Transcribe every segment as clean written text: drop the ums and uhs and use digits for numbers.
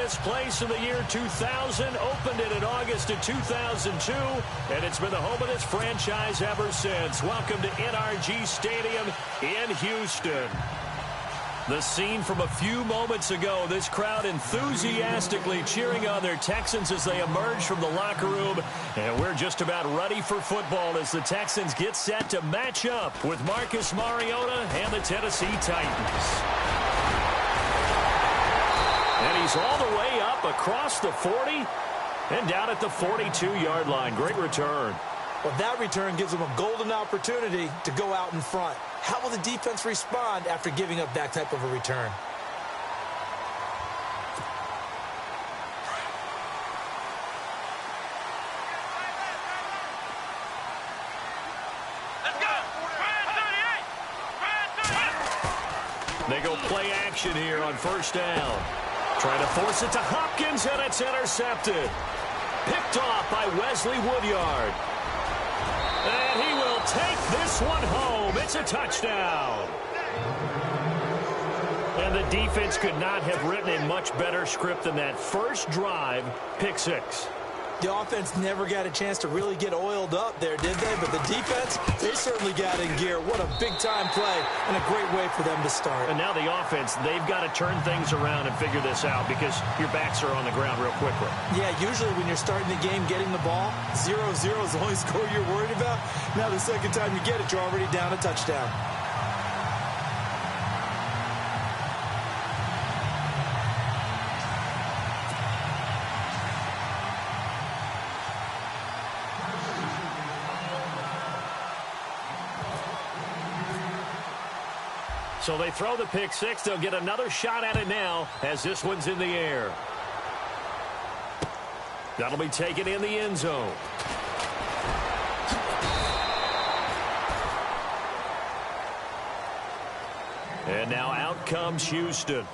this place in the year 2000, opened it in August of 2002, and it's been the home of this franchise ever since. Welcome to NRG Stadium in Houston. The scene from a few moments ago, this crowd enthusiastically cheering on their Texans as they emerge from the locker room. And we're just about ready for football as the Texans get set to match up with Marcus Mariota and the Tennessee Titans. And he's all the way up across the 40 and down at the 42-yard line. Great return. Well, that return gives them a golden opportunity to go out in front. How will the defense respond after giving up that type of a return? They go play action here on first down. Trying to force it to Hopkins, and it's intercepted. Picked off by Wesley Woodyard. And he will take this one home. It's a touchdown. And the defense could not have written a much better script than that first drive, pick six. The offense never got a chance to really get oiled up there, did they? But the defense, they certainly got in gear. What a big-time play and a great way for them to start. And now the offense, they've got to turn things around and figure this out because your backs are on the ground real quickly. Yeah, usually when you're starting the game getting the ball, 0-0 is the only score you're worried about. Now the second time you get it, you're already down a touchdown. So they throw the pick six. They'll get another shot at it now as this one's in the air. That'll be taken in the end zone. And now out comes Houston.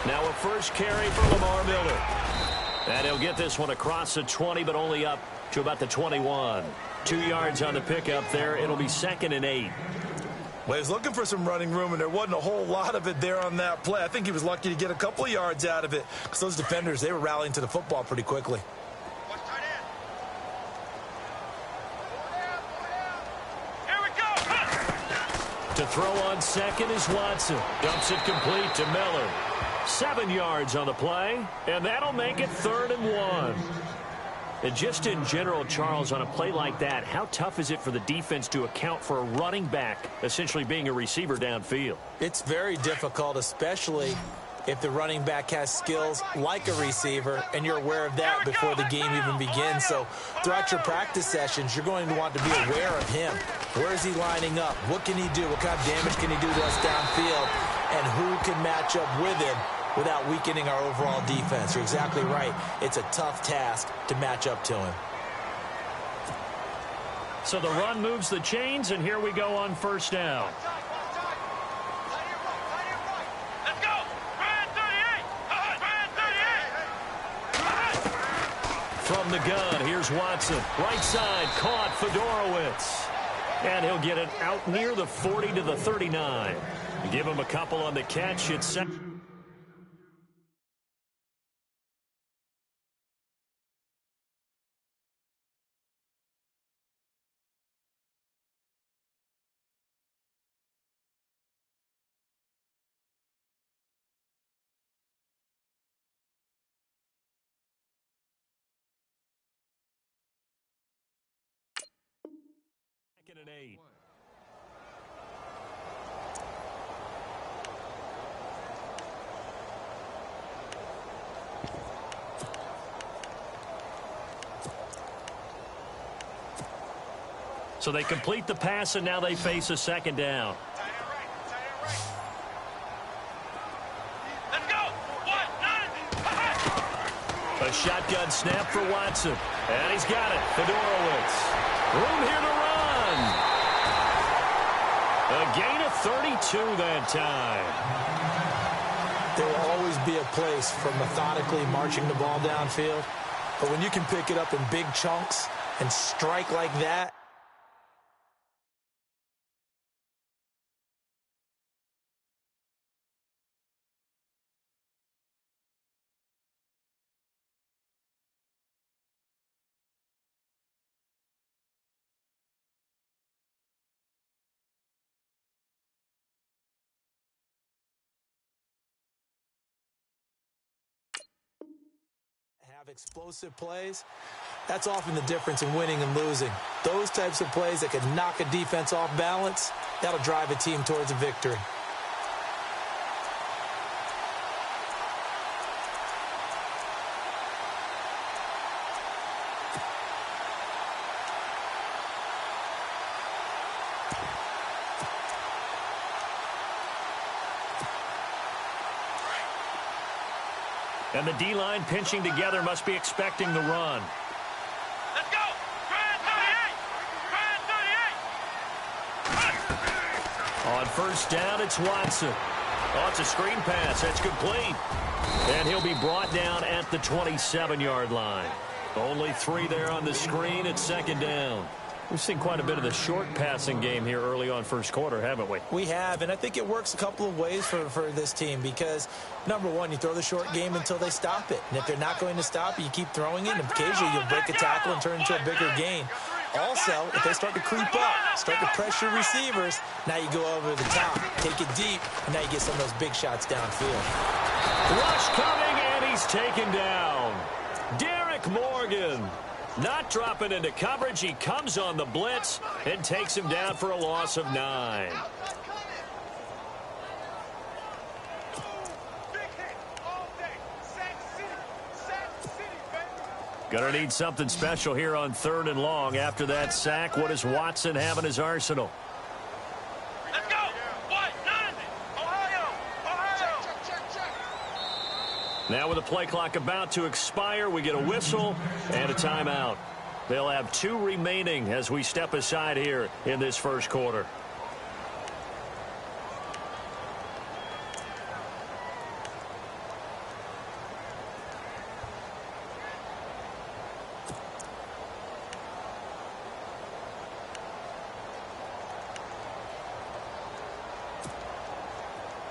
Now a first carry for Lamar Miller. And he'll get this one across the 20, but only up to about the 21. 2 yards on the pickup there. It'll be 2nd and 8. Well, he was looking for some running room, and there wasn't a whole lot of it there on that play. I think he was lucky to get a couple of yards out of it because those defenders, they were rallying to the football pretty quickly. To throw on second is Watson. Dumps it complete to Miller. 7 yards on the play, and that'll make it 3rd and 1. And just in general, Charles, on a play like that, how tough is it for the defense to account for a running back essentially being a receiver downfield? It's very difficult, especially if the running back has skills like a receiver, and you're aware of that before the game even begins. So throughout your practice sessions, you're going to want to be aware of him. Where is he lining up? What can he do? What kind of damage can he do to us downfield? And who can match up with him without weakening our overall defense? You're exactly right. It's a tough task to match up to him. So the run moves the chains, and here we go on first down. From the gun, here's Watson. Right side, caught Fedorowicz. And he'll get it out near the 40 to the 39. Give him a couple on the catch. It's second. And 8. So they complete the pass, and now they face a second down. Let's go. A shotgun snap for Watson. And he's got it. Fedorowicz. Room here to run. 32 that time. There will always be a place for methodically marching the ball downfield. But when you can pick it up in big chunks and strike like that, have explosive plays, that's often the difference in winning and losing. Those types of plays that can knock a defense off balance, that'll drive a team towards a victory. And the D-line pinching together must be expecting the run. Let's go! Try 38! On first down, it's Watson. Oh, it's a screen pass. That's complete. And he'll be brought down at the 27-yard line. Only 3 there on the screen. It's second down. We've seen quite a bit of the short passing game here early on first quarter, haven't we? We have, and I think it works a couple of ways for this team because, number one, you throw the short game until they stop it. And if they're not going to stop it, you keep throwing it, and occasionally you'll break a tackle and turn into a bigger gain. Also, if they start to creep up, start to pressure receivers, now you go over the top, take it deep, and now you get some of those big shots downfield. Rush coming, and he's taken down. Derek Morgan. Not dropping into coverage. He comes on the blitz and takes him down for a loss of 9. Gonna need something special here on 3rd and long. After that sack, what does Watson have in his arsenal? Let's go! What? Ohio! Now with the play clock about to expire, we get a whistle and a timeout. They'll have 2 remaining as we step aside here in this first quarter.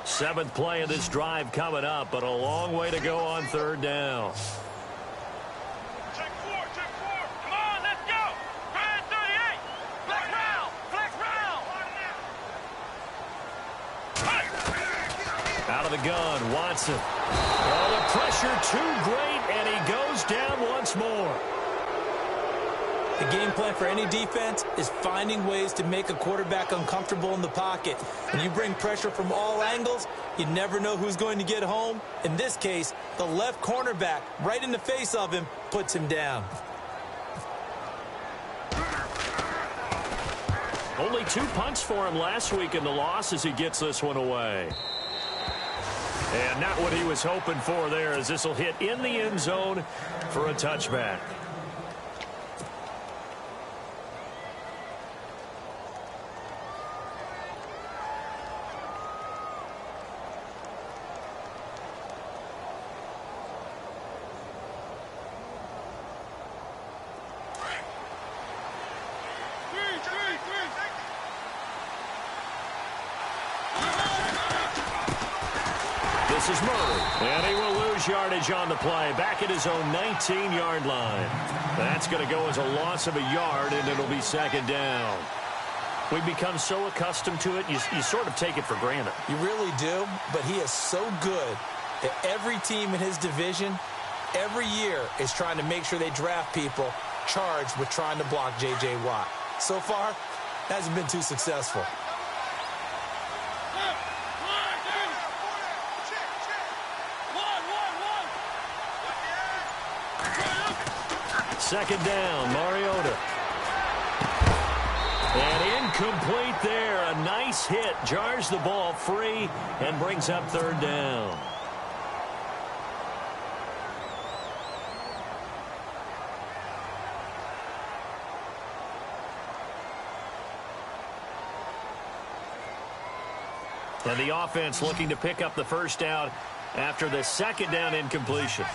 Seventh play of this drive coming up, but a long way to go on 3rd down. Check 4! Come on, let's go! Try 38! Flex round! Out of the gun, Watson. Oh, the pressure too great, and he goes down once more. The game plan for any defense is finding ways to make a quarterback uncomfortable in the pocket. When you bring pressure from all angles, you never know who's going to get home. In this case, the left cornerback, right in the face of him, puts him down. Only 2 punts for him last week in the loss as he gets this one away. And not what he was hoping for there, as this will hit in the end zone for a touchback. This is Murray, and he will lose yardage on the play, back at his own 19-yard line. That's going to go as a loss of a yard, and it'll be second down. We've become so accustomed to it, you sort of take it for granted. You really do, but he is so good that every team in his division, every year, is trying to make sure they draft people charged with trying to block J.J. Watt. So far, hasn't been too successful. Second down, Mariota. And incomplete there. A nice hit. Jars the ball free and brings up 3rd down. And the offense looking to pick up the first down after the second down incompletion.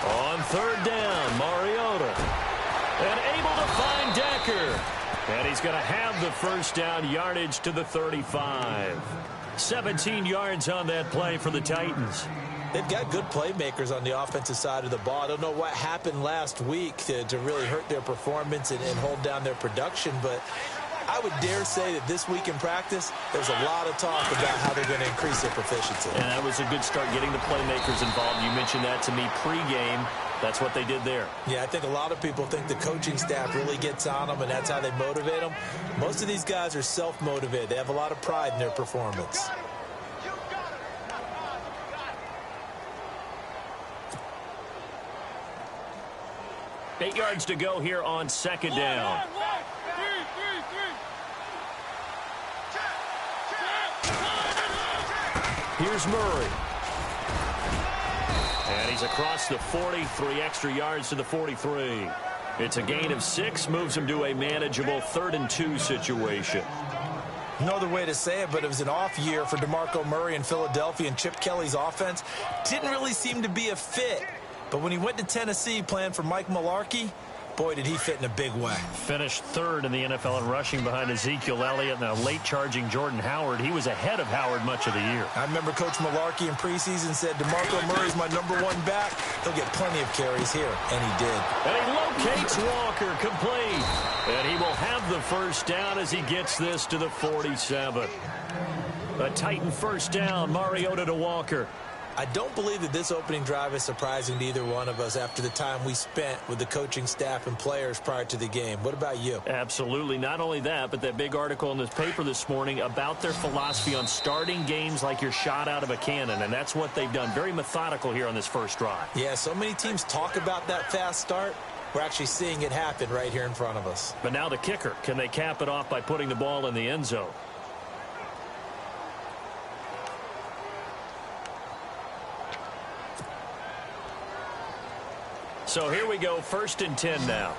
On third down, Mariota. And able to find Decker. And he's going to have the first down, yardage to the 35. 17 yards on that play for the Titans. They've got good playmakers on the offensive side of the ball. I don't know what happened last week to really hurt their performance and hold down their production, but I would dare say that this week in practice, there's a lot of talk about how they're going to increase their proficiency. And that was a good start, getting the playmakers involved. You mentioned that to me pregame. That's what they did there. Yeah, I think a lot of people think the coaching staff really gets on them, and that's how they motivate them. Most of these guys are self-motivated. They have a lot of pride in their performance. 8 yards to go here on second down. Here's Murray. And he's across the 40, 3 extra yards to the 43. It's a gain of 6, moves him to a manageable 3rd and 2 situation. No other way to say it, but it was an off year for DeMarco Murray in Philadelphia, and Chip Kelly's offense didn't really seem to be a fit. But when he went to Tennessee playing for Mike Mularkey, boy, did he fit in a big way. Finished 3rd in the NFL in rushing behind Ezekiel Elliott and a late-charging Jordan Howard. He was ahead of Howard much of the year. I remember Coach Mularkey in preseason said, DeMarco Murray's my #1 back. He'll get plenty of carries here, and he did. And he locates Walker, complete. And he will have the first down as he gets this to the 47. A Titan first down, Mariota to Walker. I don't believe that this opening drive is surprising to either one of us after the time we spent with the coaching staff and players prior to the game. What about you? Absolutely. Not only that, but that big article in this paper this morning about their philosophy on starting games like you're shot out of a cannon, and that's what they've done. Very methodical here on this first drive. Yeah, so many teams talk about that fast start. We're actually seeing it happen right here in front of us. But now the kicker. Can they cap it off by putting the ball in the end zone? So here we go, 1st and 10 now.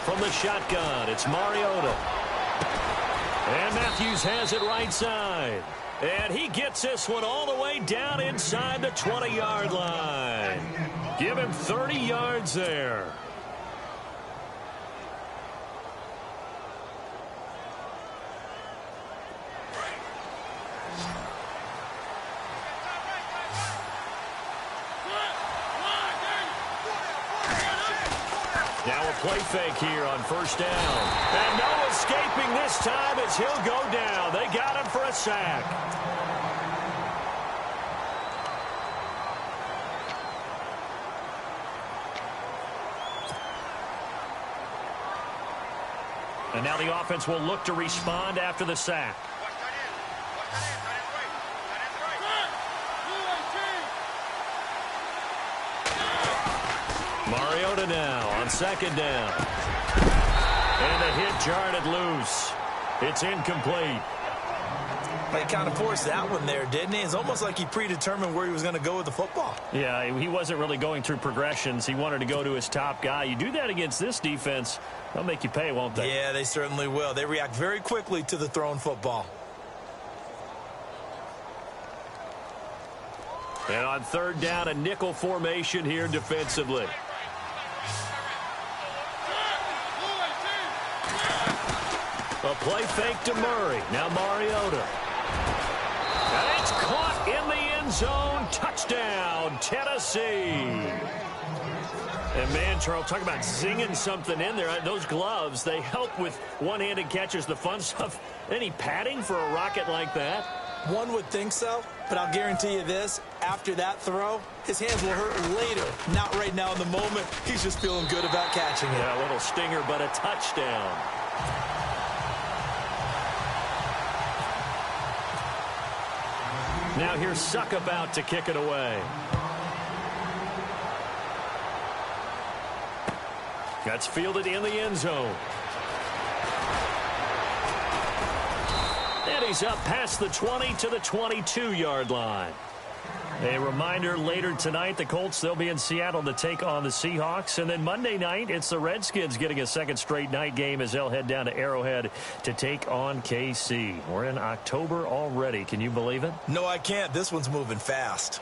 From the shotgun, it's Mariota. And Matthews has it right side. And he gets this one all the way down inside the 20-yard line. Give him 30 yards there. Now a play fake here on first down. And no escaping this time as he'll go down. They got him for a sack. And now the offense will look to respond after the sack. Mariota now on second down. And the hit jarred it loose. It's incomplete. He kind of forced that one there, didn't he? It's almost like he predetermined where he was going to go with the football. Yeah, he wasn't really going through progressions. He wanted to go to his top guy. You do that against this defense, they'll make you pay, won't they? Yeah, they certainly will. They react very quickly to the thrown football. And on third down, a nickel formation here defensively. A play fake to Murray. Now Mariota. And it's caught in the end zone. Touchdown, Tennessee. And, man, Charles, talk about zinging something in there. Those gloves, they help with one-handed catches, the fun stuff. Any padding for a rocket like that? One would think so, but I'll guarantee you this. After that throw, his hands will hurt later. Not right now in the moment. He's just feeling good about catching it. Yeah, a little stinger, but a touchdown. Now here's Suck about to kick it away. That's fielded in the end zone. And he's up past the 20 to the 22-yard line. A reminder, later tonight, the Colts, they'll be in Seattle to take on the Seahawks. And then Monday night, it's the Redskins getting a second straight night game as they'll head down to Arrowhead to take on KC. We're in October already. Can you believe it? No, I can't. This one's moving fast.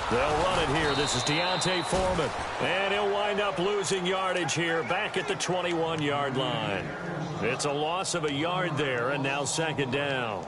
They'll run it here. This is Deontay Foreman. And he'll wind up losing yardage here back at the 21-yard line. It's a loss of a yard there, and now second down.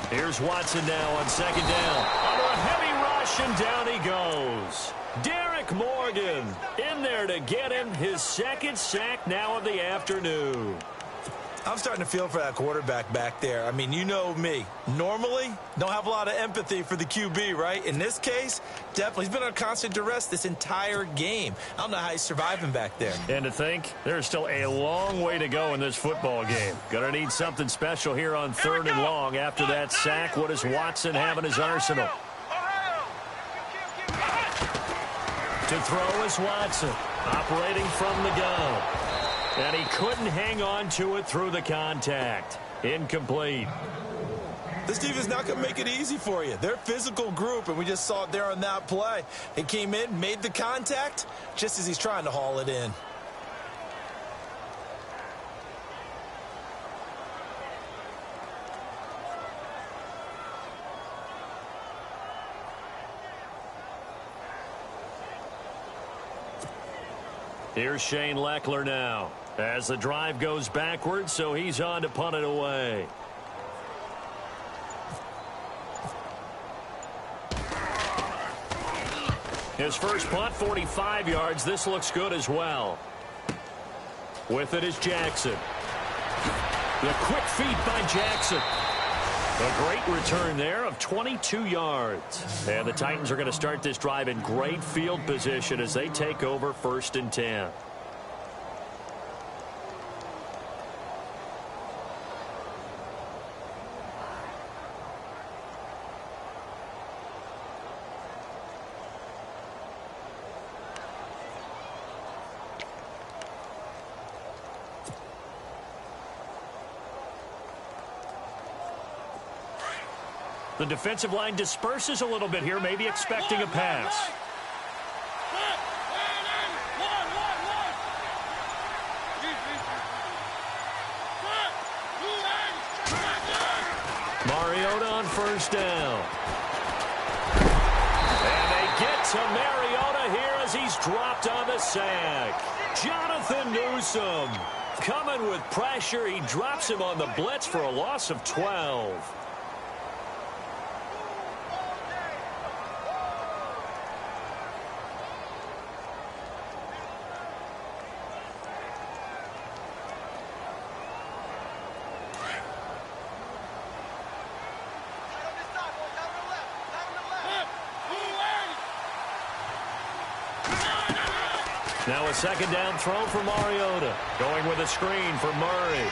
Here's Watson now on second down. Under a heavy rush, and down he goes. Derek Morgan in there to get him his second sack now of the afternoon. I'm starting to feel for that quarterback back there. I mean, you know me. Normally, don't have a lot of empathy for the QB, right? In this case, definitely. He's been on constant duress this entire game. I don't know how he's surviving back there. And to think, there's still a long way to go in this football game. Gonna need something special here on third and long. After that sack, what does Watson have in his arsenal? To throw is Watson, operating from the gun. And he couldn't hang on to it through the contact. Incomplete. This defense not going to make it easy for you. They're a physical group, and we just saw it there on that play. He came in, made the contact, just as he's trying to haul it in. Here's Shane Leckler now. As the drive goes backwards, so he's on to punt it away. His first punt, 45 yards. This looks good as well. With it is Jackson. The quick feet by Jackson. A great return there of 22 yards. And the Titans are going to start this drive in great field position as they take over 1st and 10. The defensive line disperses a little bit here, maybe expecting a pass. Mariota on first down. And they get to Mariota here as he's dropped on the sack. Jonathan Newsom coming with pressure. He drops him on the blitz for a loss of 12. Now a second down throw for Mariota. Going with a screen for Murray.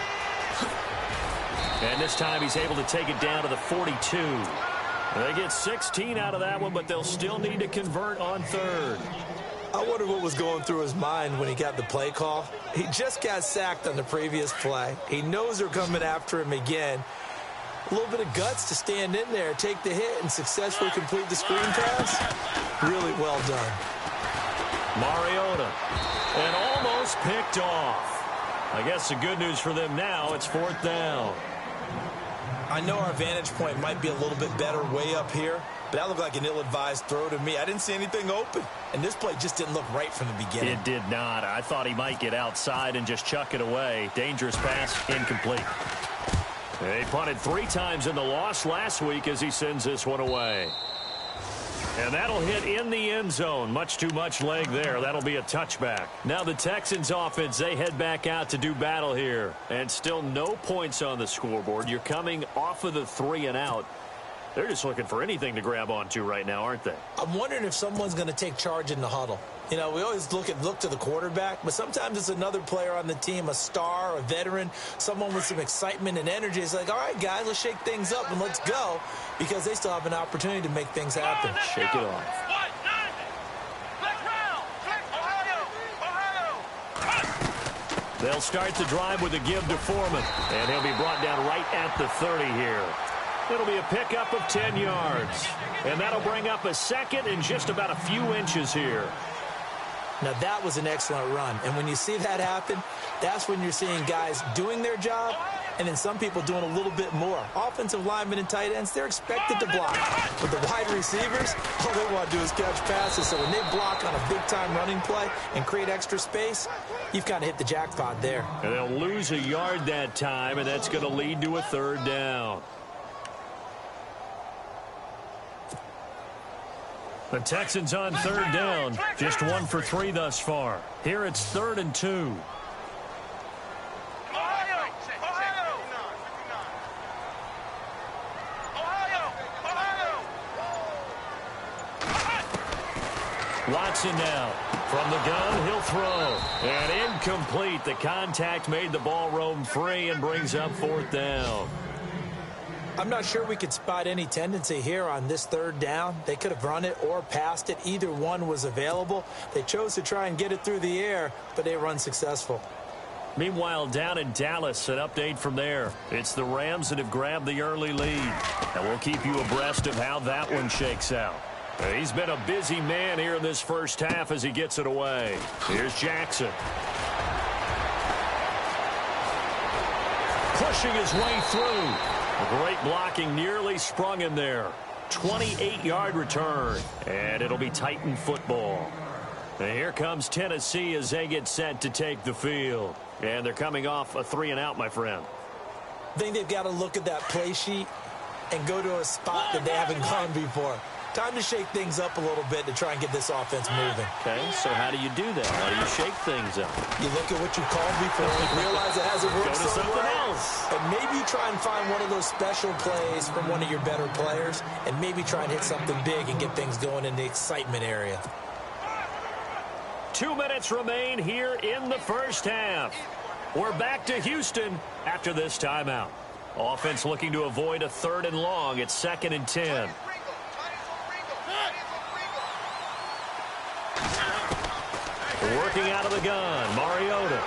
And this time he's able to take it down to the 42. They get 16 out of that one, but they'll still need to convert on third. I wonder what was going through his mind when he got the play call. He just got sacked on the previous play. He knows they're coming after him again. A little bit of guts to stand in there, take the hit, and successfully complete the screen pass. Really well done. Mariota, and almost picked off. I guess the good news for them now, it's 4th down. I know our vantage point might be a little bit better way up here, but that looked like an ill-advised throw to me. I didn't see anything open, and this play just didn't look right from the beginning. It did not. I thought he might get outside and just chuck it away. Dangerous pass, incomplete. They punted 3 times in the loss last week as he sends this one away. And that'll hit in the end zone. Much too much leg there. That'll be a touchback. Now the Texans offense, they head back out to do battle here. And still no points on the scoreboard. You're coming off of the 3 and out. They're just looking for anything to grab onto right now, aren't they? I'm wondering if someone's going to take charge in the huddle. You know, we always look to the quarterback, but sometimes it's another player on the team, a star, a veteran, someone with some excitement and energy. It's like, all right, guys, let's shake things up and let's go, because they still have an opportunity to make things happen. Shake it off. They'll start the drive with a give to Foreman, and he'll be brought down right at the 30 here. It'll be a pickup of 10 yards, and that'll bring up a second and just about a few inches here. Now, that was an excellent run, and when you see that happen, that's when you're seeing guys doing their job and then some people doing a little bit more. Offensive linemen and tight ends, they're expected to block. But the wide receivers, all they want to do is catch passes. So when they block on a big-time running play and create extra space, you've kind of hit the jackpot there. And they'll lose a yard that time, and that's going to lead to a 3rd down. The Texans on 3rd down. Just 1 for 3 thus far. Here it's 3rd and 2. Watson now. From the gun, he'll throw. And incomplete. The contact made the ball roam free and brings up 4th down. I'm not sure we could spot any tendency here on this 3rd down. They could have run it or passed it. Either one was available. They chose to try and get it through the air, but they were unsuccessful. Meanwhile, down in Dallas, an update from there. It's the Rams that have grabbed the early lead. And we'll keep you abreast of how that one shakes out. He's been a busy man here in this first half as he gets it away. Here's Jackson. Pushing his way through. A great blocking nearly sprung him there. 28-yard return. And it'll be Titan football. And here comes Tennessee as they get set to take the field. And they're coming off a 3 and out, my friend. I think they've got to look at that play sheet and go to a spot that they haven't gone before. Time to shake things up a little bit to try and get this offense moving. Okay, so how do you do that? How do you shake things up? You look at what you called before and realize it hasn't worked Go to so something well. else. And maybe you try and find one of those special plays from one of your better players and maybe try and hit something big and get things going in the excitement area. 2 minutes remain here in the first half. We're back to Houston after this timeout. Offense looking to avoid a 3rd and long. It's 2nd and 10. Working out of the gun, Mariota.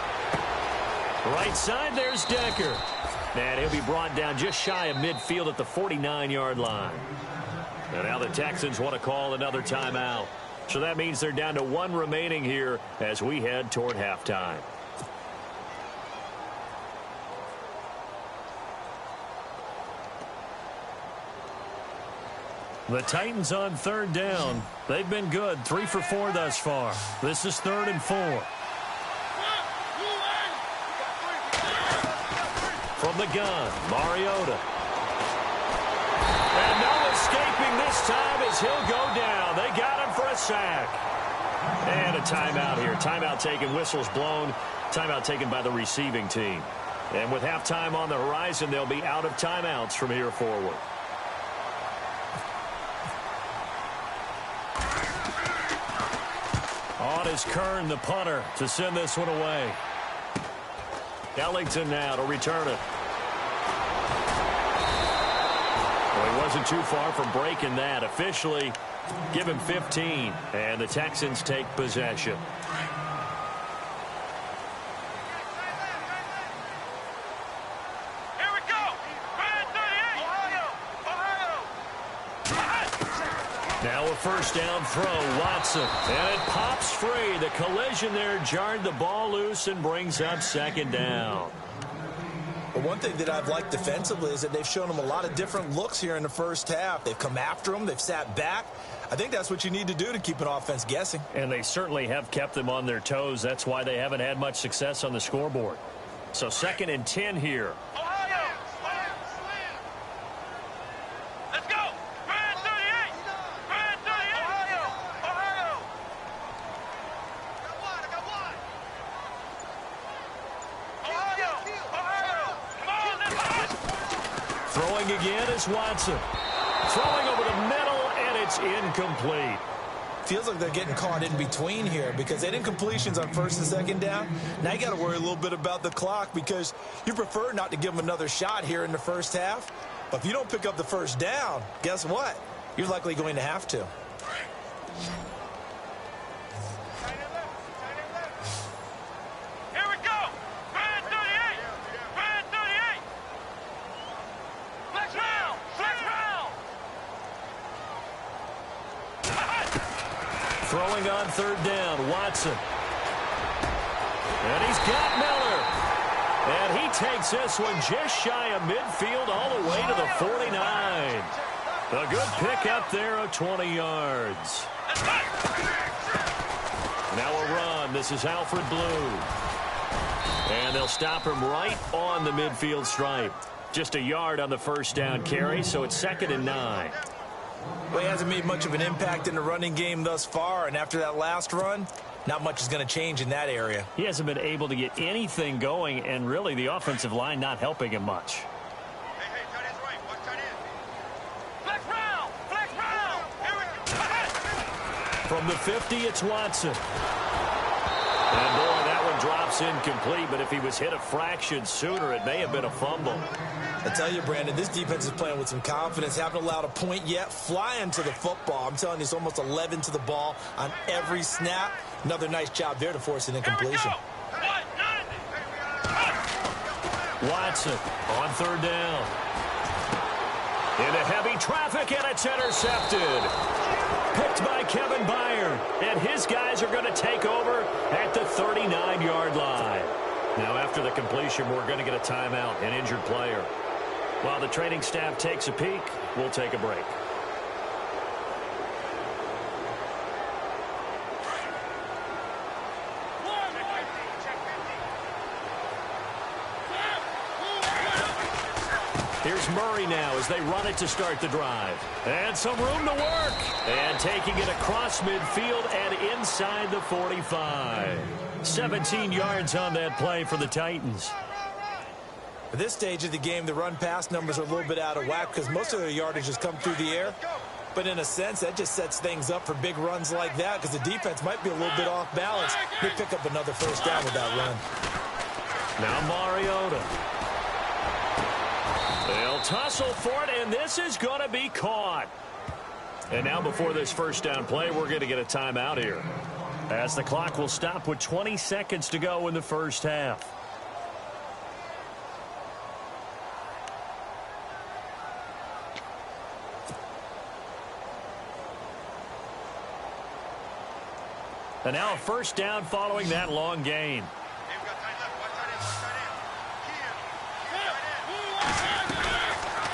Right side, there's Decker. And he'll be brought down just shy of midfield at the 49-yard line. And now the Texans want to call another timeout. So that means they're down to 1 remaining here as we head toward halftime. The Titans on 3rd down. They've been good, 3 for 4 thus far. This is 3rd and 4. From the gun, Mariota. And no escaping this time as he'll go down. They got him for a sack. And a timeout here. Timeout taken, whistles blown. Timeout taken by the receiving team. And with halftime on the horizon, they'll be out of timeouts from here forward. On is Kern, the punter, to send this one away. Ellington now to return it. Well, he wasn't too far from breaking that. Officially, give him 15, and the Texans take possession. Now a first down throw, Watson. And it pops free. The collision there jarred the ball loose and brings up 2nd down. Well, one thing that I've liked defensively is that they've shown them a lot of different looks here in the first half. They've come after them. They've sat back. I think that's what you need to do to keep an offense guessing. And they certainly have kept them on their toes. That's why they haven't had much success on the scoreboard. So 2nd and 10 here. Throwing again is Watson. Throwing over the middle, and it's incomplete. Feels like they're getting caught in between here because they didn't completions on first and second down. Now you got to worry a little bit about the clock because you prefer not to give them another shot here in the first half. But if you don't pick up the first down, guess what? You're likely going to have to. Here we go. Band 38. Band 38. Flex round. Flex round. Throwing on third down, Watson. And he's got Miller. And he takes this one just shy of midfield all the way to the 49. A good pick up there of 20 yards. Now a run. This is Alfred Blue. And they'll stop him right on the midfield stripe. Just a yard on the first down carry, so it's 2nd and 9. Well, he hasn't made much of an impact in the running game thus far, and after that last run, not much is going to change in that area. He hasn't been able to get anything going, and really the offensive line not helping him much. Hey, tight end's right. Watch tight end. Flex round. Flex round. Here we go. From the 50, it's Watson. And boy, that one drops incomplete, but if he was hit a fraction sooner, it may have been a fumble. I tell you, Brandon, this defense is playing with some confidence. Haven't allowed a point yet. Flying to the football. I'm telling you, it's almost 11 to the ball on every snap. Another nice job there to force an incompletion. Watson on third down. Into heavy traffic, and it's intercepted. Picked by Kevin Byard. And his guys are going to take over at the 39-yard line. Now, after the completion, we're going to get a timeout, an injured player. While the training staff takes a peek, we'll take a break. Here's Murray now as they run it to start the drive. And some room to work. And taking it across midfield and inside the 45. 17 yards on that play for the Titans. At this stage of the game, the run-pass numbers are a little bit out of whack because most of their yardage has come through the air. But in a sense, that just sets things up for big runs like that because the defense might be a little bit off balance. They pick up another first down with that run. Now Mariota. They'll tussle for it, and this is going to be caught. And now before this first down play, we're going to get a timeout here, as the clock will stop with 20 seconds to go in the first half. And now a first down following that long gain.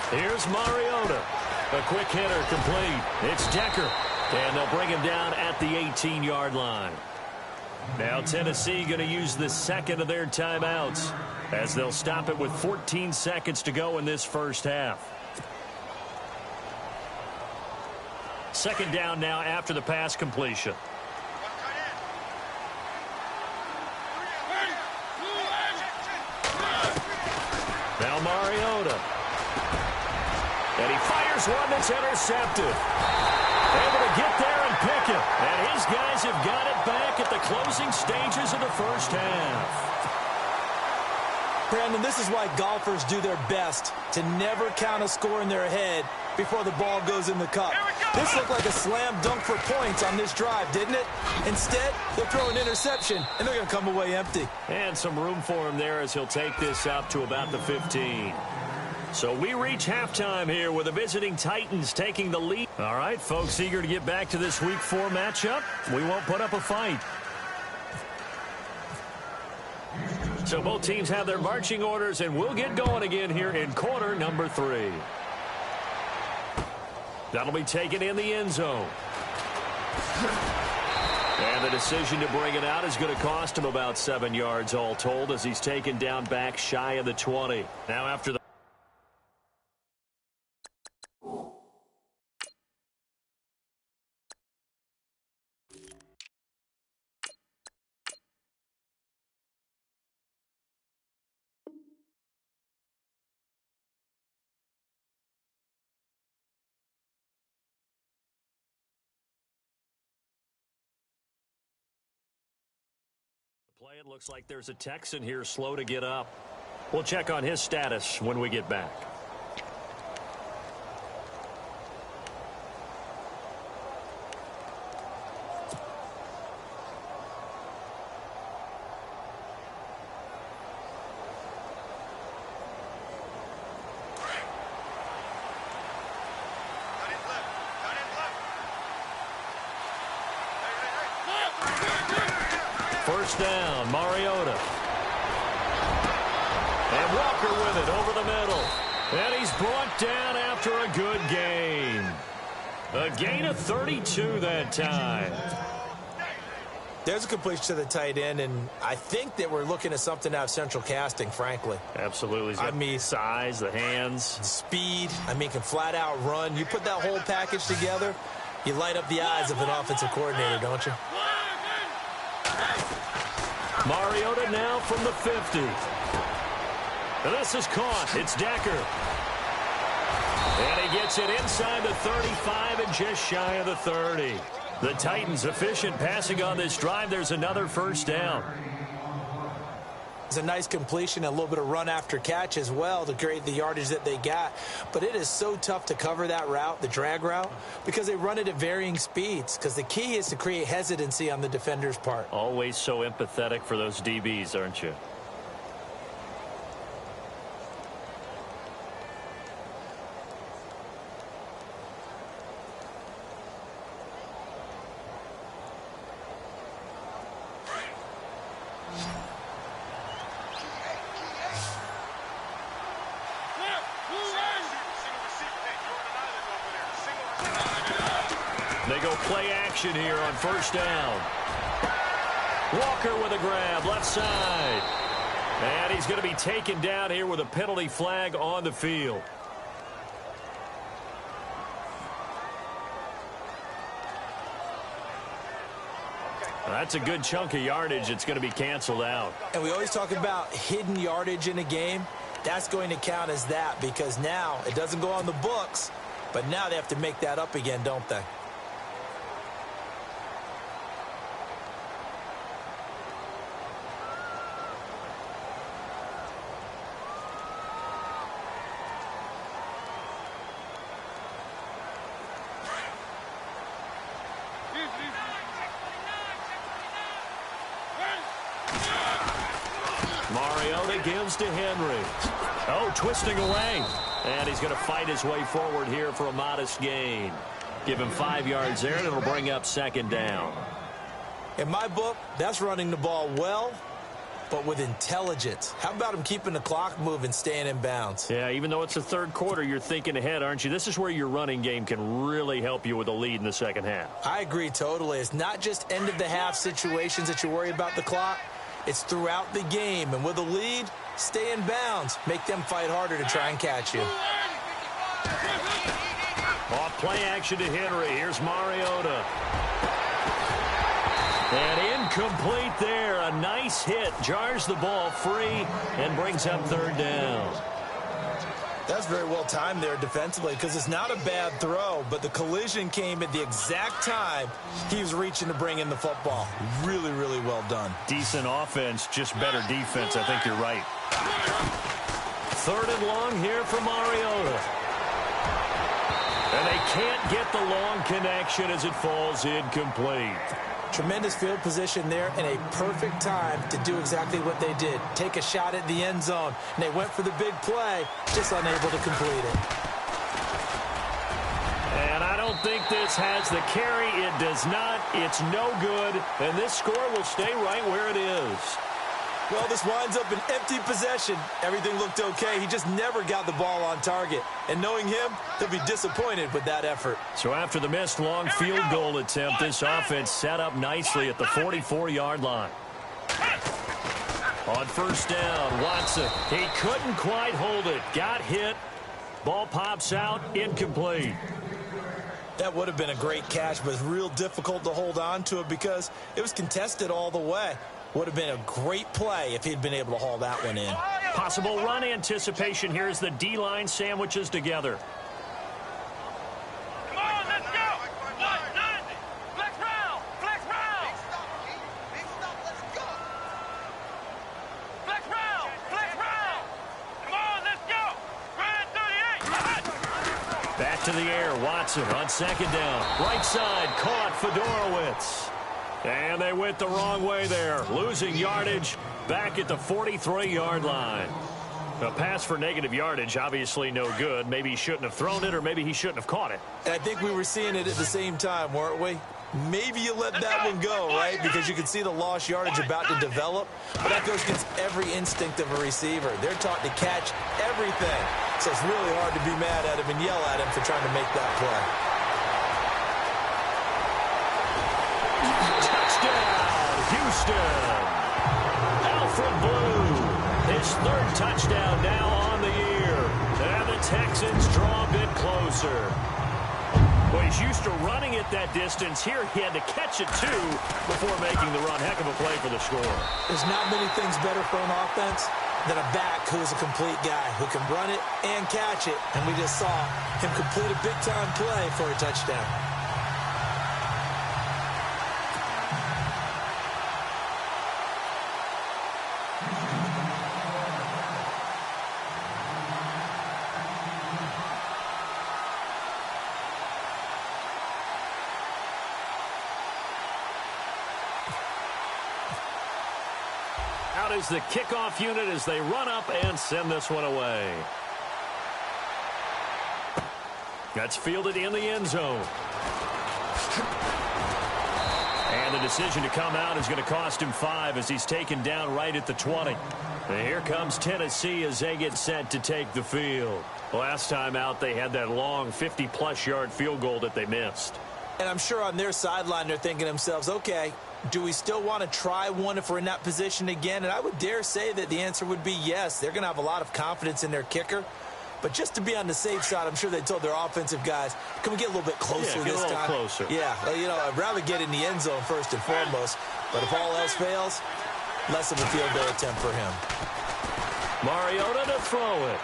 Here's Mariota. A quick hitter complete. It's Decker. And they'll bring him down at the 18-yard line. Now Tennessee going to use the second of their timeouts as they'll stop it with 14 seconds to go in this first half. Second down now after the pass completion. Now Mariota. And he fires one that's intercepted. Able to get there and pick it. And his guys have got it back at the closing stages of the first half. Brandon, this is why golfers do their best to never count a score in their head before the ball goes in the cup. This looked like a slam dunk for points on this drive, didn't it? Instead, they'll throw an interception, and they're going to come away empty. And some room for him there as he'll take this up to about the 15. So we reach halftime here with the visiting Titans taking the lead. All right, folks, eager to get back to this Week 4 matchup. We won't put up a fight. So both teams have their marching orders, and we'll get going again here in quarter number 3. That'll be taken in the end zone. And the decision to bring it out is going to cost him about 7 yards all told as he's taken down back shy of the 20. Now after the in. Looks like there's a Texan here slow to get up. We'll check on his status when we get back. First down, Mariota. And Walker with it over the middle. And he's brought down after a good gain. A gain of 32 that time. There's a completion to the tight end, and I think that we're looking at something out of central casting, frankly. Absolutely. I mean, size, the hands. Speed. I mean, can flat out run. You put that whole package together, you light up the eyes of an offensive coordinator, don't you? Mariota now from the 50. And this is caught. It's Decker. And he gets it inside the 35 and just shy of the 30. The Titans efficient passing on this drive. There's another first down. It's a nice completion, a little bit of run after catch as well to create the yardage that they got. But it is so tough to cover that route, the drag route, because they run it at varying speeds. Because the key is to create hesitancy on the defender's part. Always so empathetic for those DBs, aren't you? They go play action here on first down. Walker with a grab, left side. And he's going to be taken down here with a penalty flag on the field. That's a good chunk of yardage. It's going to be canceled out. And we always talk about hidden yardage in a game. That's going to count as that because now it doesn't go on the books, but now they have to make that up again, don't they? Mariota gives to Henry. Oh, twisting away. And he's going to fight his way forward here for a modest gain. Give him 5 yards there, and it'll bring up second down. In my book, that's running the ball well, but with intelligence. How about him keeping the clock moving, staying in bounds? Yeah, even though it's the third quarter, you're thinking ahead, aren't you? This is where your running game can really help you with a lead in the second half. I agree totally. It's not just end-of-the-half situations that you're worried about the clock. It's throughout the game. And with a lead, stay in bounds. Make them fight harder to try and catch you. Off play action to Henry. Here's Mariota. And incomplete there. A nice hit. Jars the ball free and brings up third down. That's very well timed there defensively because it's not a bad throw, but the collision came at the exact time he was reaching to bring in the football. Really, really well done. Decent offense, just better defense. I think you're right. Third and long here for Mariota. And they can't get the long connection as it falls incomplete. Tremendous field position there and a perfect time to do exactly what they did. Take a shot at the end zone. And they went for the big play, just unable to complete it. And I don't think this has the carry. It does not. It's no good. And this score will stay right where it is. Well, this winds up an empty possession. Everything looked okay. He just never got the ball on target. And knowing him, he'll be disappointed with that effort. So after the missed long field goal attempt, this offense set up nicely at the 44-yard line. On first down, Watson. He couldn't quite hold it. Got hit. Ball pops out. Incomplete. That would have been a great catch, but it's real difficult to hold on to it because it was contested all the way. Would have been a great play if he'd been able to haul that one in. Possible run anticipation here as the D-line sandwiches together. Come on, let's go! Flex round! Flex round! to the air. Watson on second down. Right side, caught Fedorowicz. And they went the wrong way there. Losing yardage back at the 43-yard line. A pass for negative yardage, obviously no good. Maybe he shouldn't have thrown it, or maybe he shouldn't have caught it. And I think we were seeing it at the same time, weren't we? Maybe you let that one go, right? Because you can see the lost yardage about to develop. But that goes against every instinct of a receiver. They're taught to catch everything. So it's really hard to be mad at him and yell at him for trying to make that play. Touchdown, Houston. Alfred Blue, his third touchdown now on the year. And the Texans draw a bit closer. Well, he's used to running it that distance. Here he had to catch it, too, before making the run. Heck of a play for the score. There's not many things better for an offense than a back who is a complete guy who can run it and catch it. And we just saw him complete a big-time play for a touchdown. Out is the kickoff unit as they run up and send this one away. That's fielded in the end zone. And the decision to come out is going to cost him 5 as he's taken down right at the 20. And here comes Tennessee as they get set to take the field. Last time out, they had that long 50-plus yard field goal that they missed. And I'm sure on their sideline they're thinking to themselves, okay, do we still want to try one if we're in that position again? And I would dare say that the answer would be yes. They're going to have a lot of confidence in their kicker. But just to be on the safe side, I'm sure they told their offensive guys, can we get a little bit closer this time? Get a little closer. Yeah, well, you know, I'd rather get in the end zone first and foremost. But if all else fails, less of a field goal attempt for him. Mariota to throw it.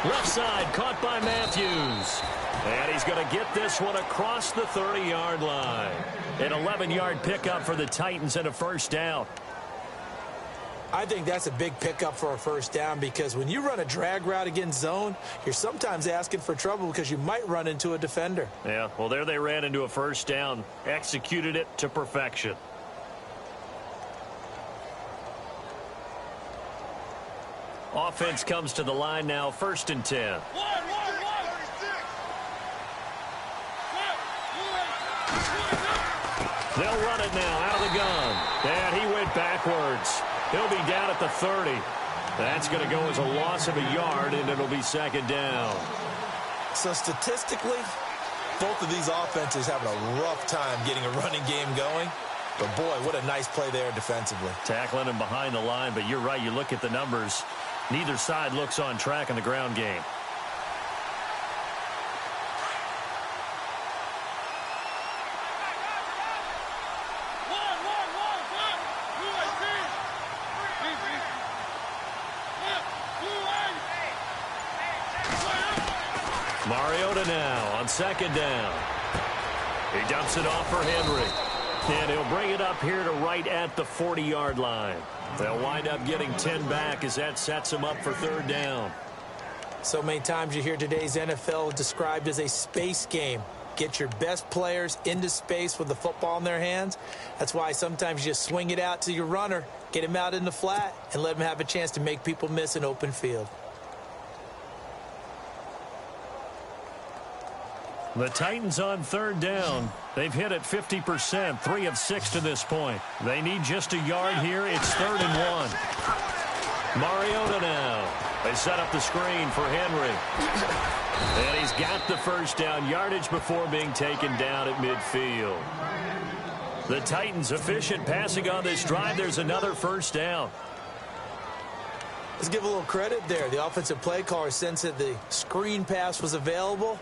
Left side, caught by Matthews. And he's going to get this one across the 30-yard line. An 11-yard pickup for the Titans and a first down. I think that's a big pickup for a first down because when you run a drag route against zone, you're sometimes asking for trouble because you might run into a defender. Yeah, well, there they ran into a first down, executed it to perfection. Offense comes to the line now, 1st and 10. They'll run it now out of the gun. And he went backwards. He'll be down at the 30. That's going to go as a loss of a yard, and it'll be 2nd down. So statistically, both of these offenses having a rough time getting a running game going. But, boy, what a nice play there defensively. Tackling him behind the line, but you're right. You look at the numbers. Neither side looks on track in the ground game. Mariota now on 2nd down. He dumps it off for Henry. And he'll bring it up here to right at the 40-yard line. They'll wind up getting 10 back as that sets him up for 3rd down. So many times you hear today's NFL described as a space game. Get your best players into space with the football in their hands. That's why sometimes you just swing it out to your runner, get him out in the flat, and let him have a chance to make people miss an open field. The Titans on 3rd down. They've hit it 50%, 3 of 6 to this point. They need just a yard here. It's 3rd and 1. Mariota now. They set up the screen for Henry. And he's got the first down yardage before being taken down at midfield. The Titans efficient passing on this drive. There's another first down. Let's give a little credit there. The offensive play caller sensed that the screen pass was available.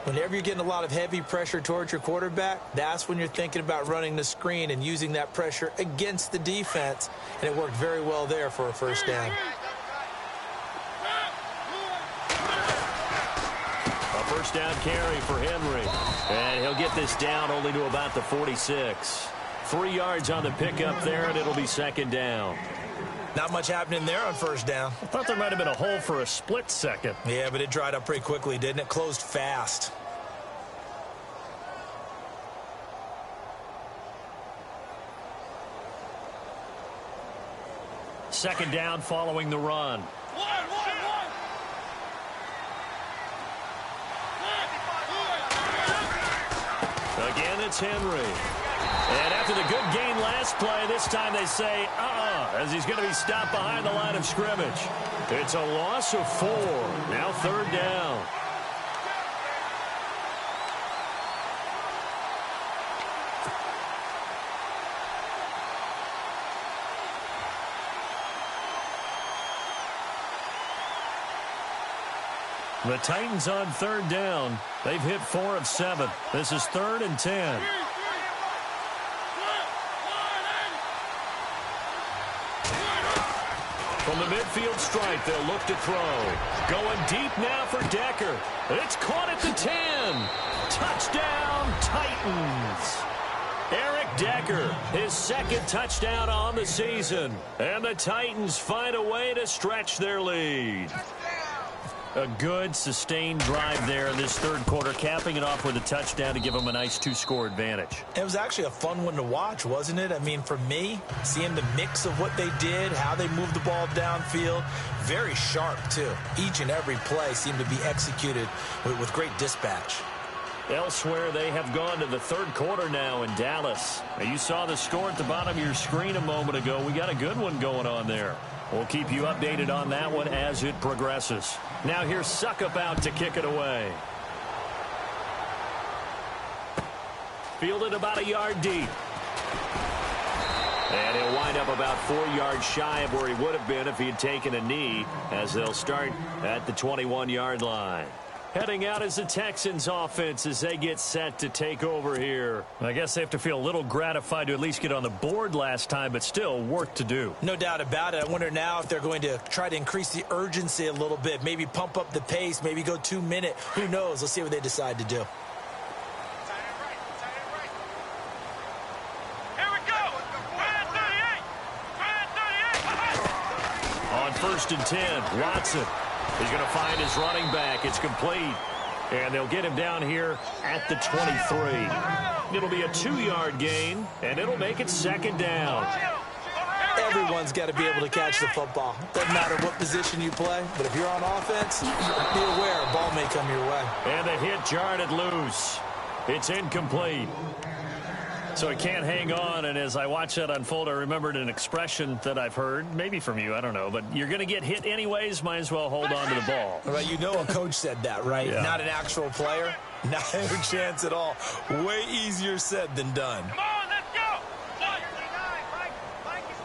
Whenever you're getting a lot of heavy pressure towards your quarterback, that's when you're thinking about running the screen and using that pressure against the defense. And it worked very well there for a first down. A first down carry for Henry. And he'll get this down only to about the 46. 3 yards on the pickup there, and it'll be 2nd down. Not much happening there on first down. I thought there might have been a hole for a split second. Yeah, but it dried up pretty quickly, didn't it? Closed fast. Second down following the run. Again, it's Henry. And after the good gain last play, this time they say, as he's going to be stopped behind the line of scrimmage. It's a loss of 4. Now third down. The Titans on third down. They've hit 4 of 7. This is 3rd and 10. From the midfield stripe, they'll look to throw. Going deep now for Decker. It's caught at the 10. Touchdown, Titans. Eric Decker, his second touchdown on the season. And the Titans find a way to stretch their lead. A good, sustained drive there in this third quarter, capping it off with a touchdown to give them a nice 2-score advantage. It was actually a fun one to watch, wasn't it? I mean, for me, seeing the mix of what they did, how they moved the ball downfield, very sharp, too. Each and every play seemed to be executed with great dispatch. Elsewhere, they have gone to the third quarter now in Dallas. Now, you saw the score at the bottom of your screen a moment ago. We got a good one going on there. We'll keep you updated on that one as it progresses. Now here's Suckup out to kick it away. Fielded about a yard deep. And he'll wind up about 4 yards shy of where he would have been if he had taken a knee, as they'll start at the 21-yard line. Heading out is the Texans offense as they get set to take over here. I guess they have to feel a little gratified to at least get on the board last time, but still work to do. No doubt about it. I wonder now if they're going to try to increase the urgency a little bit, maybe pump up the pace, maybe go 2-minute. Who knows? Let's see what they decide to do. Here we go. 38. On 1st and 10, Watson. He's going to find his running back. It's complete. And they'll get him down here at the 23. It'll be a 2-yard gain, and it'll make it second down. Everyone's got to be able to catch the football. Doesn't matter what position you play, but if you're on offense, be aware a ball may come your way. And the hit jarred it loose. It's incomplete. So he can't hang on, and as I watch that unfold, I remembered an expression that I've heard, maybe from you, I don't know, but you're going to get hit anyways, might as well hold on to the ball. Right, you know a coach said that, right? Yeah. Not an actual player. Not a chance at all. Way easier said than done. Come on, let's go. Mike is 59. Mike is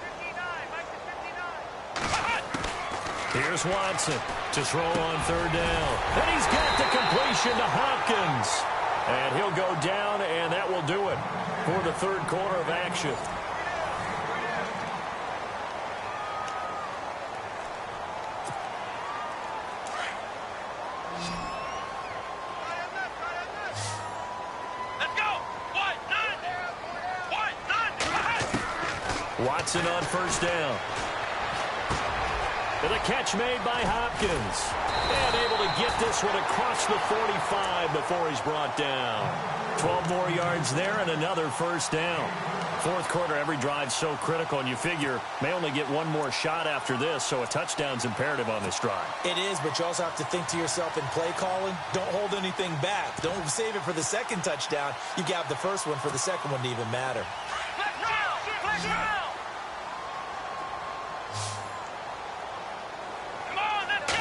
59. Here's Watson to throw on third down. And he's got the completion to Hopkins. And he'll go down, and that will do it for the third quarter of action. Let's go. Watson on first down. And a catch made by Hopkins. And able to get this one across the 45 before he's brought down. 12 more yards there and another first down. Fourth quarter, every drive's so critical, and you figure may only get one more shot after this, so a touchdown's imperative on this drive. It is, but you also have to think to yourself in play calling, don't hold anything back. Don't save it for the second touchdown. You got the first one for the second one to even matter. Flex round. Come on, let's go.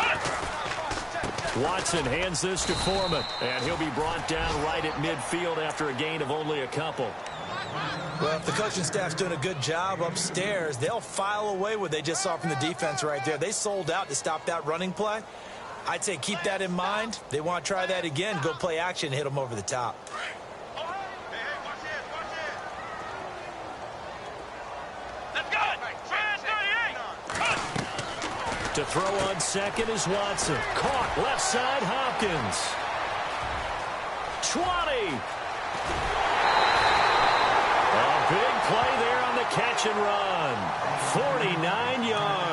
Watson hands this to Foreman, and he'll be brought down right at midfield after a gain of only a couple. Well, if the coaching staff's doing a good job upstairs, they'll file away what they just saw from the defense right there. They sold out to stop that running play. I'd say keep that in mind. They want to try that again, go play action, and hit them over the top. Hey, watch this. Let's go. Trans 38. To throw on second is Watson. Caught left side, Hopkins. 20. A big play there on the catch and run. 49 yards.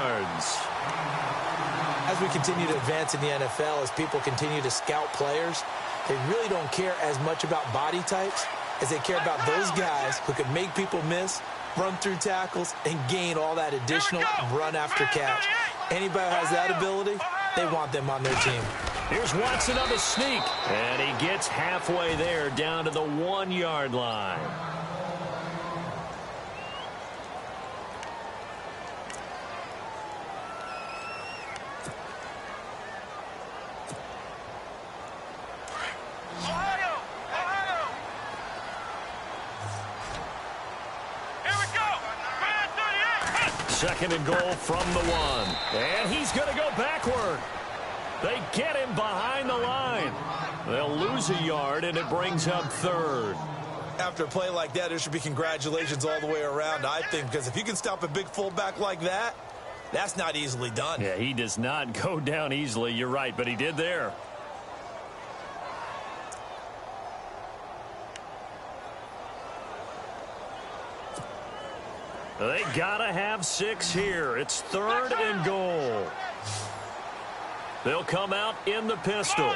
as we continue to advance in the NFL, as people continue to scout players, they really don't care as much about body types as they care about those guys who can make people miss, run through tackles, and gain all that additional run after catch. Anybody who has that ability, they want them on their team. Here's Watson on the sneak, and he gets halfway there down to the 1-yard line. Second and goal from the 1. And he's going to go backward. They get him behind the line. They'll lose a yard, and it brings up third. After a play like that, there should be congratulations all the way around, I think, because if you can stop a big fullback like that, that's not easily done. Yeah, he does not go down easily. You're right, but he did there. They gotta have 6 here. It's third and goal. They'll come out in the pistol.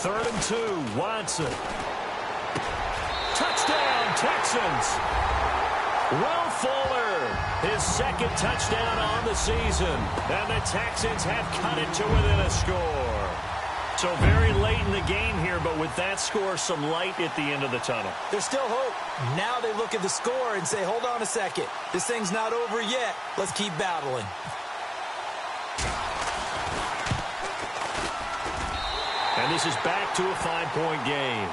Third and 2, Watson. Touchdown, Texans. Will Fuller, his second touchdown on the season. And the Texans have cut it to within a score. So very late in the game here, but with that score, some light at the end of the tunnel. There's still hope. Now they look at the score and say, hold on a second. This thing's not over yet. Let's keep battling. And this is back to a 5-point game.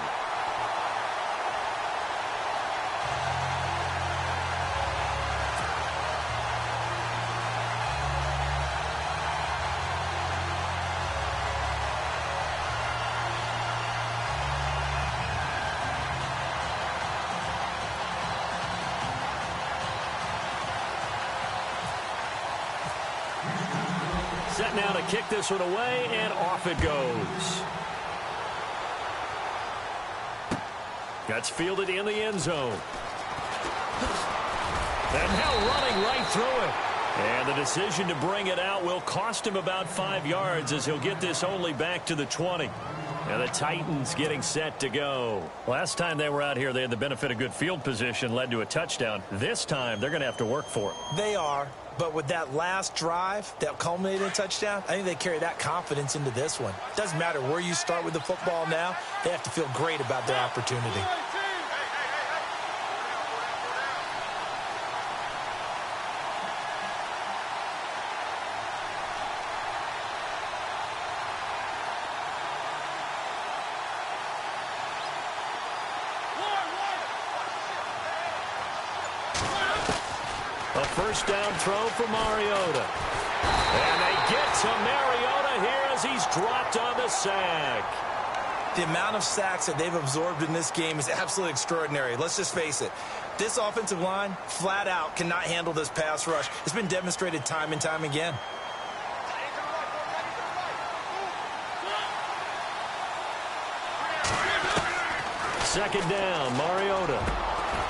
Set now to kick this one away, and off it goes. That's fielded in the end zone. And now running right through it. And the decision to bring it out will cost him about 5 yards as he'll get this only back to the 20. And the Titans getting set to go. Last time they were out here, they had the benefit of good field position, led to a touchdown. This time, they're going to have to work for it. They are. But with that last drive that culminated in a touchdown, I think they carry that confidence into this one. Doesn't matter where you start with the football now. They have to feel great about their opportunity. A first down throw for Mariota. And they get to Mariota here as he's dropped on the sack. The amount of sacks that they've absorbed in this game is absolutely extraordinary. Let's just face it. This offensive line, flat out, cannot handle this pass rush. It's been demonstrated time and time again. Second down, Mariota.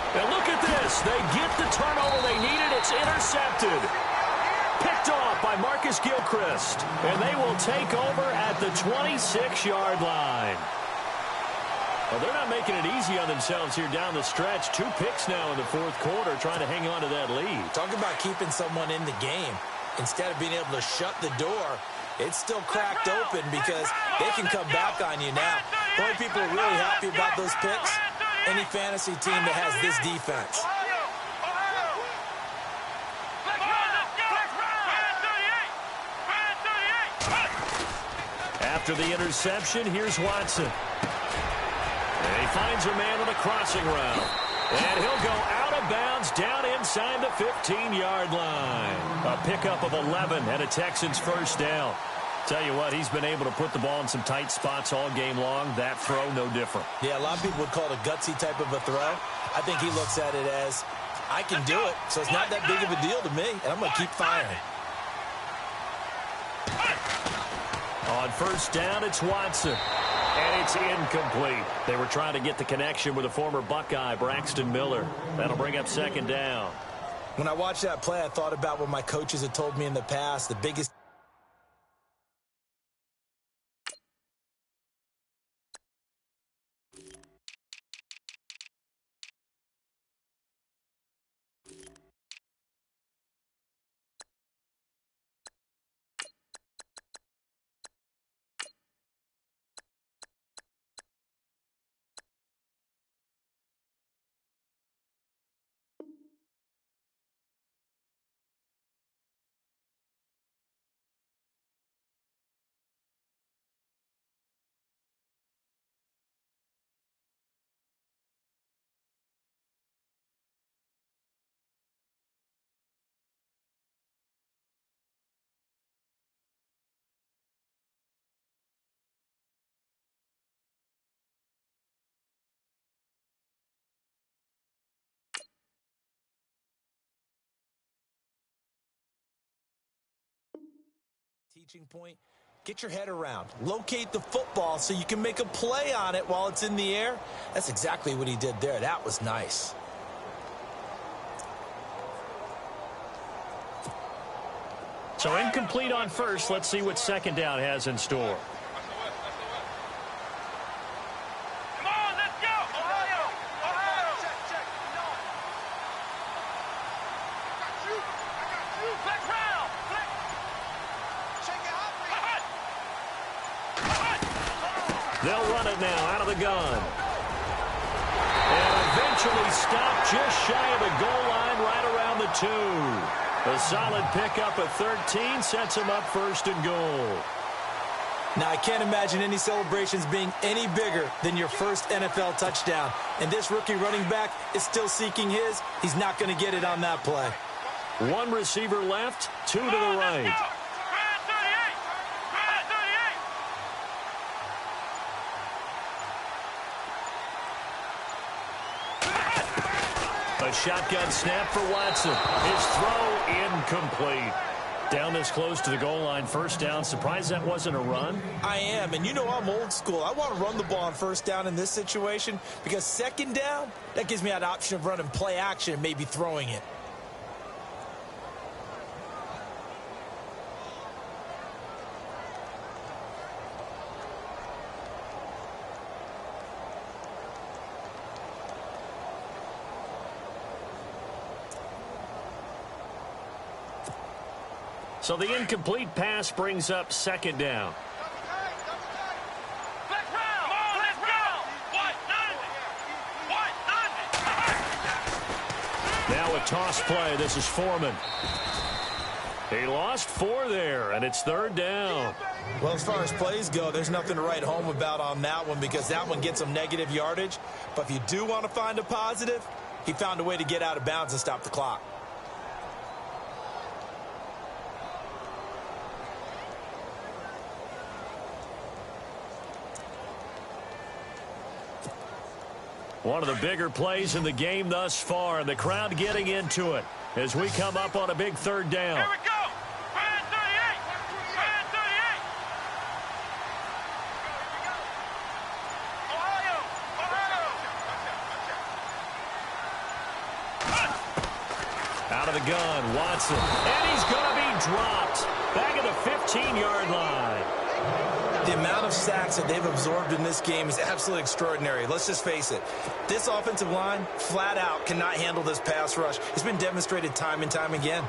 And look at this. They get the turnover they needed. It's intercepted. Picked off by Marcus Gilchrist. And they will take over at the 26-yard line. Well, they're not making it easy on themselves here down the stretch. 2 picks now in the fourth quarter, trying to hang on to that lead. Talk about keeping someone in the game. Instead of being able to shut the door, it's still cracked open because they can come back on you now. The only people are really happy about those picks, any fantasy team that has this defense. After the interception, here's Watson. And he finds a man on a crossing route. And he'll go out of bounds down inside the 15-yard line. A pickup of 11 and a Texans first down. Tell you what, he's been able to put the ball in some tight spots all game long. That throw, no different. Yeah, a lot of people would call it a gutsy type of a throw. I think he looks at it as, I can do it, so it's not that big of a deal to me, and I'm going to keep firing. On first down, it's Watson. And it's incomplete. They were trying to get the connection with a former Buckeye, Braxton Miller. That'll bring up second down. When I watched that play, I thought about what my coaches had told me in the past. The biggest teaching point, get your head around. Locate the football so you can make a play on it while it's in the air. That's exactly what he did there. That was nice. So incomplete on first. Let's see what second down has in store. Come on, let's go! Ohio! Ohio! Check. No. I got you. Flex round. Flex. Shake it up. They'll run it now out of the gun. And eventually stopped just shy of the goal line right around the 2. A solid pickup of 13 sets him up first and goal. Now, I can't imagine any celebrations being any bigger than your first NFL touchdown. And this rookie running back is still seeking his. He's not going to get it on that play. One receiver left, two to the right. A shotgun snap for Watson. His throw incomplete. Down this close to the goal line, first down. Surprised that wasn't a run? I am, and you know I'm old school. I want to run the ball on first down in this situation because second down, that gives me that option of running play action and maybe throwing it. So the incomplete pass brings up second down. Now a toss play. This is Foreman. He lost 4 there, and it's third down. Well, as far as plays go, there's nothing to write home about on that one because that one gets some negative yardage. But if you do want to find a positive, he found a way to get out of bounds and stop the clock. One of the bigger plays in the game thus far, and the crowd getting into it as we come up on a big third down. Here we go. Brand 38. Brand 38. Ohio. Ohio. Out of the gun, Watson. And he's going to be dropped. Back at the 15-yard line. The amount of sacks that they've absorbed in this game is absolutely extraordinary. Let's just face it. This offensive line, flat out, cannot handle this pass rush. It's been demonstrated time and time again.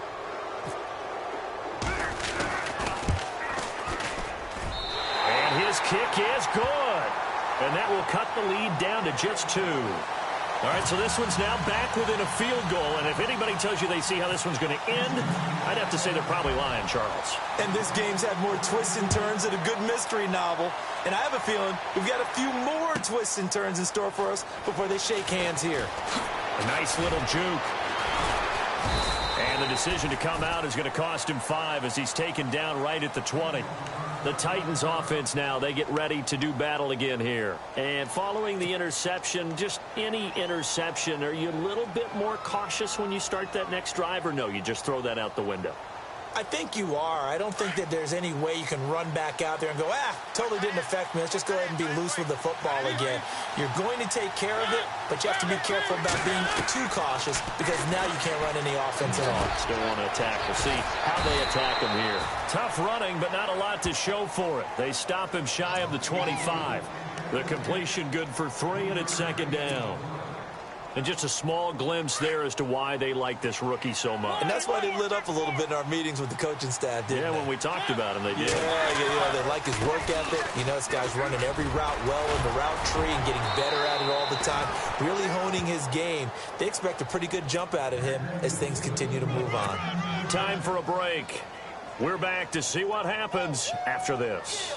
And his kick is good. And that will cut the lead down to just 2. All right, so this one's now back within a field goal. And if anybody tells you they see how this one's going to end, I'd have to say they're probably lying, Charles. And this game's had more twists and turns than a good mystery novel. And I have a feeling we've got a few more twists and turns in store for us before they shake hands here. A nice little juke. And the decision to come out is going to cost him 5 as he's taken down right at the 20. The Titans offense now, they get ready to do battle again here. And following the interception, just any interception, are you a little bit more cautious when you start that next drive, or no, you just throw that out the window? I think you are. I don't think that there's any way you can run back out there and go, totally didn't affect me. Let's just go ahead and be loose with the football again. You're going to take care of it, but you have to be careful about being too cautious because now you can't run any offense at all. Still want to attack. We'll see how they attack him here. Tough running, but not a lot to show for it. They stop him shy of the 25. The completion good for 3, and it's second down. And just a small glimpse there as to why they like this rookie so much. And that's why they lit up a little bit in our meetings with the coaching staff, didn't they? When we talked about him, they did. Yeah, they like his work ethic. You know, this guy's running every route well in the route tree and getting better at it all the time, really honing his game. They expect a pretty good jump out of him as things continue to move on. Time for a break. We're back to see what happens after this.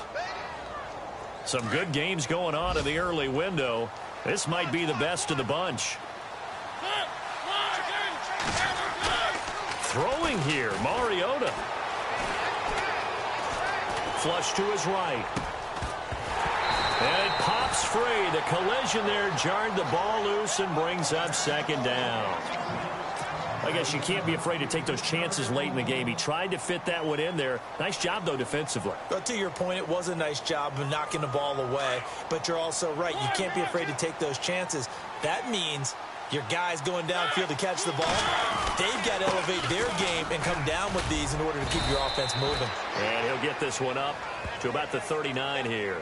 Some good games going on in the early window. This might be the best of the bunch. Throwing here, Mariota. Flush to his right. And it pops free. The collision there jarred the ball loose and brings up second down. I guess you can't be afraid to take those chances late in the game. He tried to fit that one in there. Nice job, though, defensively. But to your point, it was a nice job of knocking the ball away. But you're also right. You can't be afraid to take those chances. That means your guys going downfield to catch the ball, they've got to elevate their game and come down with these in order to keep your offense moving. And he'll get this one up to about the 39 here.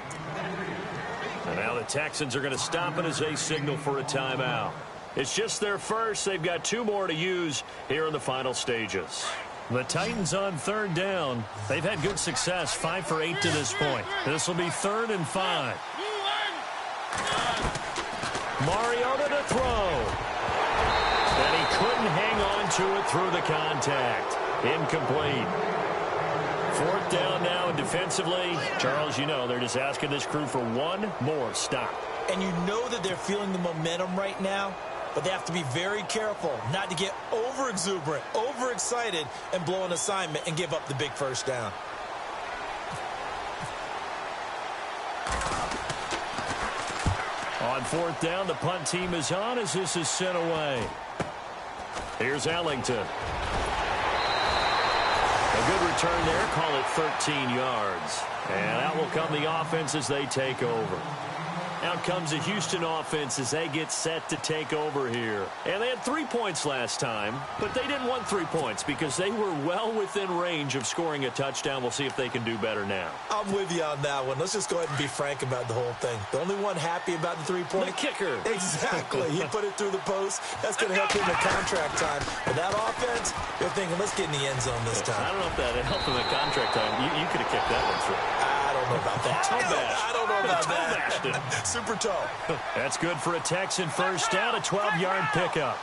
And now the Texans are going to stop it as they signal for a timeout. It's just their first. They've got 2 more to use here in the final stages. The Titans on third down. They've had good success, 5 for 8 to this point. This will be 3rd and 5. Mariota to throw. And he couldn't hang on to it through the contact. Incomplete. 4th down now, and defensively, Charles, you know, they're just asking this crew for one more stop. And you know that they're feeling the momentum right now, but they have to be very careful not to get over-exuberant, overexcited, and blow an assignment and give up the big first down. On 4th down, the punt team is on as this is sent away. Here's Ellington. A good return there, call it 13 yards. And out will come the offense as they take over. Out comes the Houston offense as they get set to take over here. And they had 3 points last time, but they didn't want 3 points because they were well within range of scoring a touchdown. We'll see if they can do better now. I'm with you on that one. Let's just go ahead and be frank about the whole thing. The only one happy about the 3-point. The kicker. Exactly. He put it through the post. That's going to help him in contract time. But that offense, they're thinking, let's get in the end zone this time. I don't know if that helped him in contract time. You could have kicked that one through. I don't know about that. I don't know about that. Super toe. That's good for a Texan first down, a 12-yard pickup.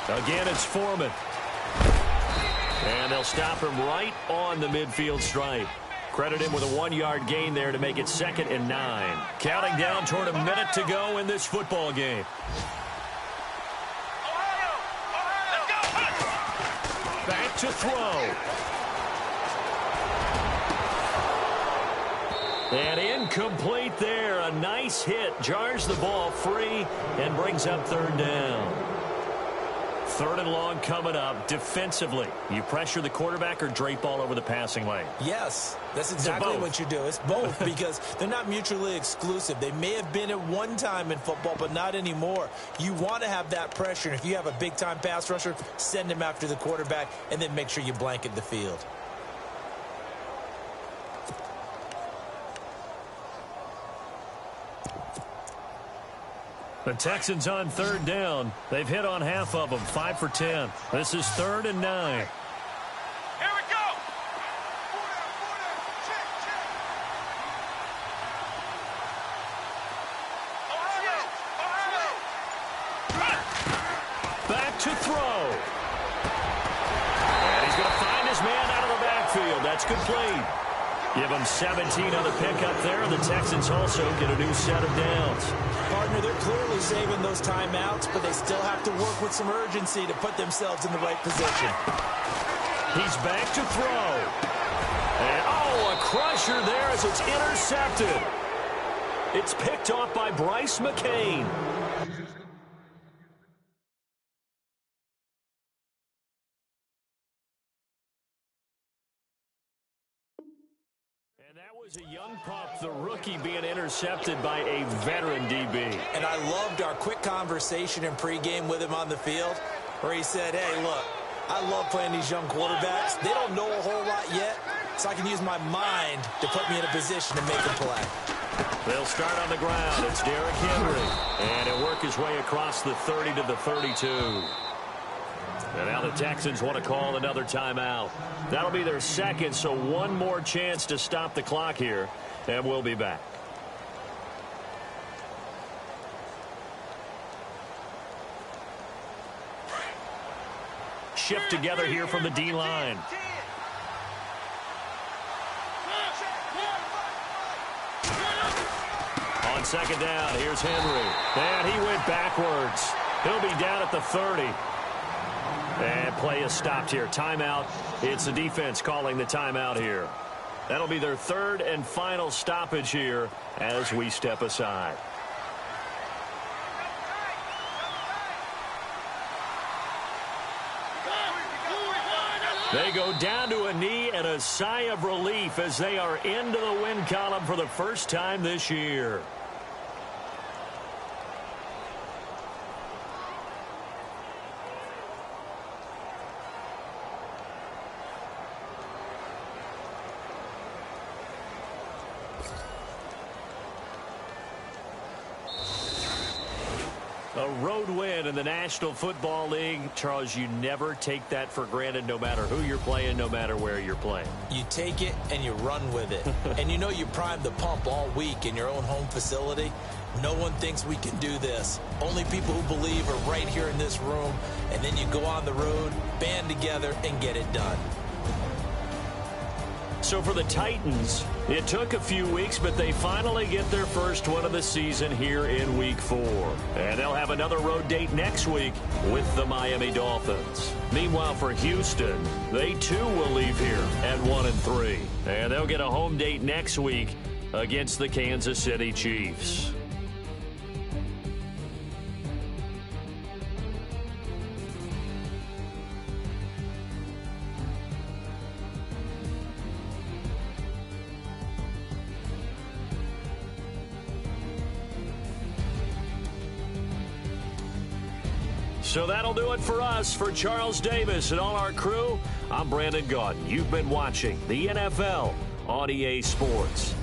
Again, it's Foreman. And they'll stop him right on the midfield stripe. Credit him with a 1-yard gain there to make it 2nd and 9. Counting down toward a minute to go in this football game. Back to throw. And incomplete there. A nice hit. Jars the ball free and brings up 3rd down. 3rd and long coming up. Defensively, you pressure the quarterback or drape all over the passing lane? Yes, that's exactly what you do. It's both because they're not mutually exclusive. They may have been at one time in football, but not anymore. You want to have that pressure. And if you have a big-time pass rusher, send him after the quarterback and then make sure you blanket the field. The Texans on 3rd down. They've hit on half of them, 5 for 10. This is 3rd and 9. Here we go. Back to throw. And he's going to find his man out of the backfield. That's complete. Give them 17 on the pickup there, and the Texans also get a new set of downs. Partner, they're clearly saving those timeouts, but they still have to work with some urgency to put themselves in the right position. He's back to throw. And, a crusher there as it's intercepted. It's picked off by Bryce McCain. And that was a young pup, the rookie, being intercepted by a veteran DB. And I loved our quick conversation in pregame with him on the field where he said, hey, look, I love playing these young quarterbacks. They don't know a whole lot yet, so I can use my mind to put me in a position to make a play. They'll start on the ground. It's Derrick Henry. And he'll work his way across the 30 to the 32. And now the Texans want to call another timeout. That'll be their second, so one more chance to stop the clock here, and we'll be back. Shift together here from the D-line. On second down, here's Henry. And he went backwards. He'll be down at the 30. And play is stopped here. Timeout. It's the defense calling the timeout here. That'll be their third and final stoppage here as we step aside. They go down to a knee and a sigh of relief as they are into the win column for the first time this year. A road win in the National Football League. Charles, you never take that for granted, no matter who you're playing, no matter where you're playing. You take it and you run with it. And you know you primed the pump all week in your own home facility. No one thinks we can do this. Only people who believe are right here in this room. And then you go on the road, band together, and get it done. So for the Titans, it took a few weeks, but they finally get their first one of the season here in Week 4. And they'll have another road date next week with the Miami Dolphins. Meanwhile, for Houston, they too will leave here at 1-3. And they'll get a home date next week against the Kansas City Chiefs. So that'll do it for us. For Charles Davis and all our crew, I'm Brandon Gaudin. You've been watching the NFL on EA Sports.